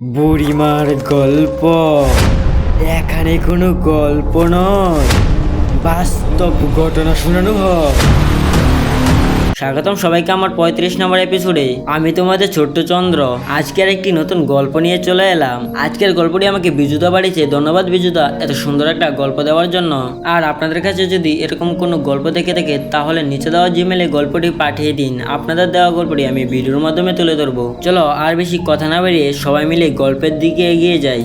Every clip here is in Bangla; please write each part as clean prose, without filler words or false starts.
বুড়িমার গল্প। এখানে কোনো গল্প নয়, বাস্তব ঘটনা শোনানো হয়। স্বাগতম সবাইকে আমার 35 নম্বর এপিসোডে। আমি তোমাদের ছোট্ট চন্দ্র। আজকের একটি নতুন গল্প নিয়ে চলে এলাম। আজকের গল্পটি আমাকে বিজুদা বাড়িছে। ধন্যবাদ বিজুদা এত সুন্দর একটা গল্প দেওয়ার জন্য। আর আপনাদের কাছে যদি এরকম কোনো গল্প দেখে থাকে তাহলে নিচে দেওয়া জিমেলে গল্পটি পাঠিয়ে দিন। আপনাদের দেওয়া গল্পটি আমি ভিডিওর মাধ্যমে তুলে ধরবো। চলো আর বেশি কথা না বেরিয়ে সবাই মিলে গল্পের দিকে এগিয়ে যাই।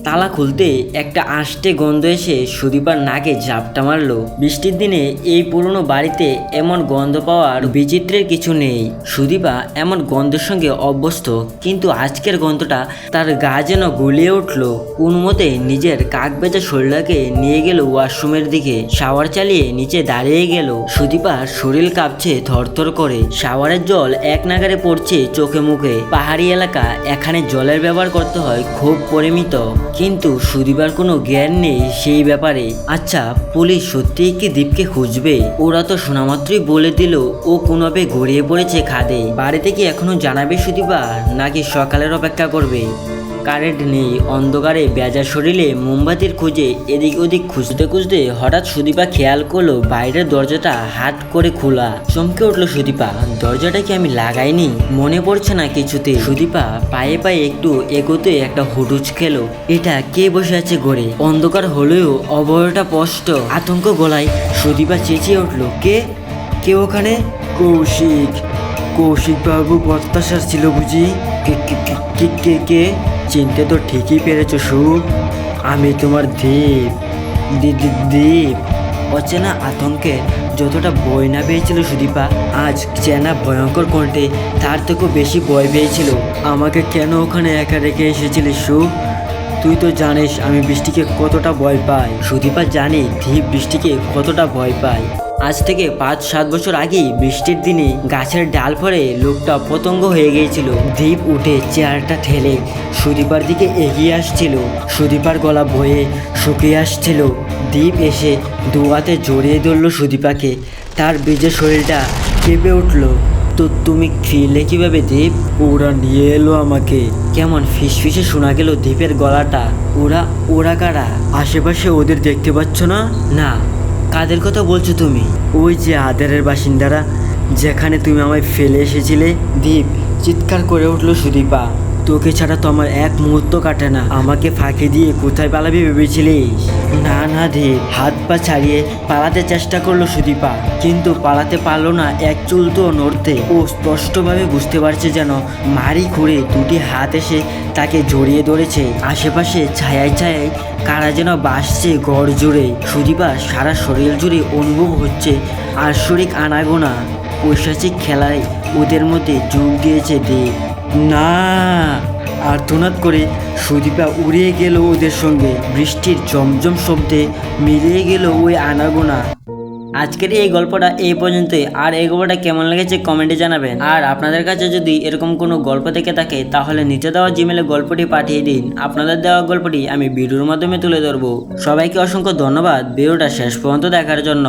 তালা খুলতে একটা আষ্টে গন্ধ এসে সুদীপার নাকে ঝাপটা মারলো। বৃষ্টির দিনে এই পুরনো বাড়িতে এমন গন্ধ পাওয়ার বিচিত্রের কিছু নেই। সুদীপা এমন গন্ধের সঙ্গে অভ্যস্ত, কিন্তু আজকের গন্ধটা তার গা যেন গুলিয়ে উঠলো। কোনোমতে নিজের কাক বেজা শরীরটাকে নিয়ে গেল ওয়াশরুমের দিকে। শাওয়ার চালিয়ে নিচে দাঁড়িয়ে গেল। সুদীপার শরীর কাঁপছে থরথর করে। শাওয়ারের জল এক নাগারে পড়ছে চোখে মুখে। পাহাড়ি এলাকা, এখানে জলের ব্যবহার করতে হয় খুব পরিমিত। কিন্তু সুদীপার কোনো জ্ঞান নেই সেই ব্যাপারে। আচ্ছা, পুলিশ সত্যিই কি দীপকে খুঁজবে? ওরা তো শোনামাত্রই বলে দিল ও কোনোভাবে গড়িয়ে পড়েছে খাদে। বাড়িতে কি এখনো জানাবে সুদীপা, নাকি সকালের অপেক্ষা করবে? কারেন্ট নেই, অন্ধকারে বেজার শরীরে মোমবাতির খোঁজে এদিক ওদিক খুঁজতে খুঁজতে হঠাৎ সুদীপা খেয়াল করলো বাইরের দরজাটা হাত করে খোলা। চমকে উঠলো সুদীপা, দরজাটা কি আমি লাগাইনি? মনে পড়ছে না কিছুতে। সুদীপা পায়ে পায়ে একটু এগোতে একটা হুটুচ খেলো। এটা কে বসে আছে ঘরে? অন্ধকার হলেও অবয়টা স্পষ্ট। আতঙ্ক গলায় সুদীপা চেঁচিয়ে উঠলো, কে কে ওখানে? কৌশিক। কৌশিক বাবু প্রত্যাশার ছিল বুঝি? কে কে কে কে? চিনতে তো ঠিকই পেরেছ সুখ, আমি তোমার দীপ। দীপ। অচেনা আতঙ্কে যতটা ভয় না পেয়েছিল সুদীপা, আজ চেনা ভয়ঙ্কর কণ্ঠে তার থেকেও বেশি ভয় পেয়েছিল। আমাকে কেন ওখানে একা রেখে এসেছিলি সুখ? তুই তো জানিস আমি বৃষ্টিকে কতটা ভয় পাই। সুদীপা জানে দীপ বৃষ্টিকে কতটা ভয় পায়। আজ থেকে 5-7 বছর আগেই বৃষ্টির দিনে গাছের ডাল পরে লোকটা পতঙ্গ হয়ে গিয়েছিল। দীপ উঠে চেয়ারটা ঠেলে সুদীপার দিকে এগিয়ে আসছিল। সুদীপার গলা বয়ে শুকিয়ে আসছিল। দীপ এসে দুয়াতে জড়িয়ে ধরল সুদীপাকে। তার ভিজে শরীরটা কেঁপে উঠল। তো তুমি ফিরলে কিভাবে দীপ? ওরা নিয়ে এলো আমাকে। কেমন ফিসফিসে শোনা গেল দীপের গলাটা। ওরা কারা? আশেপাশে ওদের দেখতে পাচ্ছ না? না। কাদের কথা বলছো তুমি? ওই যে আদারের বাসিন্দারা, যেখানে তুমি আমায় ফেলে এসেছিলে। দীপ চিৎকার করে উঠলো সুদীপা, তোকে ছাড়া তো আমার এক মুহূর্ত কাটে না। আমাকে ফাঁকি দিয়ে কোথায় পালাবি ভেবেছিলিস? না দীপ। হাত পা ছাড়িয়ে পালাতে চেষ্টা করলো সুদীপা, কিন্তু পালাতে পারলো না এক চুল তো নড়তে। ও স্পষ্টভাবে বুঝতে পারছে যেন মারি খুঁড়ে দুটি হাত এসে তাকে জড়িয়ে ধরেছে। আশেপাশে ছায়ায় ছায়ায় কারা যেন বাসছে গড় জুড়ে। সুদীপা সারা শরীর জুড়ে অনুভব হচ্ছে আশ্বরিক আনাগোনা। পৈশাচিক খেলায় ওদের মধ্যে যোগ দিয়েছে দীপ। না! আর্তনাদ করে সুদীপা উড়িয়ে গেল ওদের সঙ্গে। বৃষ্টির জমজম শব্দে মিলিয়ে গেল ওই আনাগোনা। আজকের এই গল্পটা এই পর্যন্তই। আর এই গল্পটা কেমন লেগেছে কমেন্টে জানাবেন। আর আপনাদের কাছে যদি এরকম কোনো গল্প থেকে থাকে তাহলে নিচে দেওয়া জিমেলে গল্পটি পাঠিয়ে দিন। আপনাদের দেওয়া গল্পটি আমি ভিডিওর মাধ্যমে তুলে ধরবো। সবাইকে অসংখ্য ধন্যবাদ ভিডিওটা শেষ পর্যন্ত দেখার জন্য।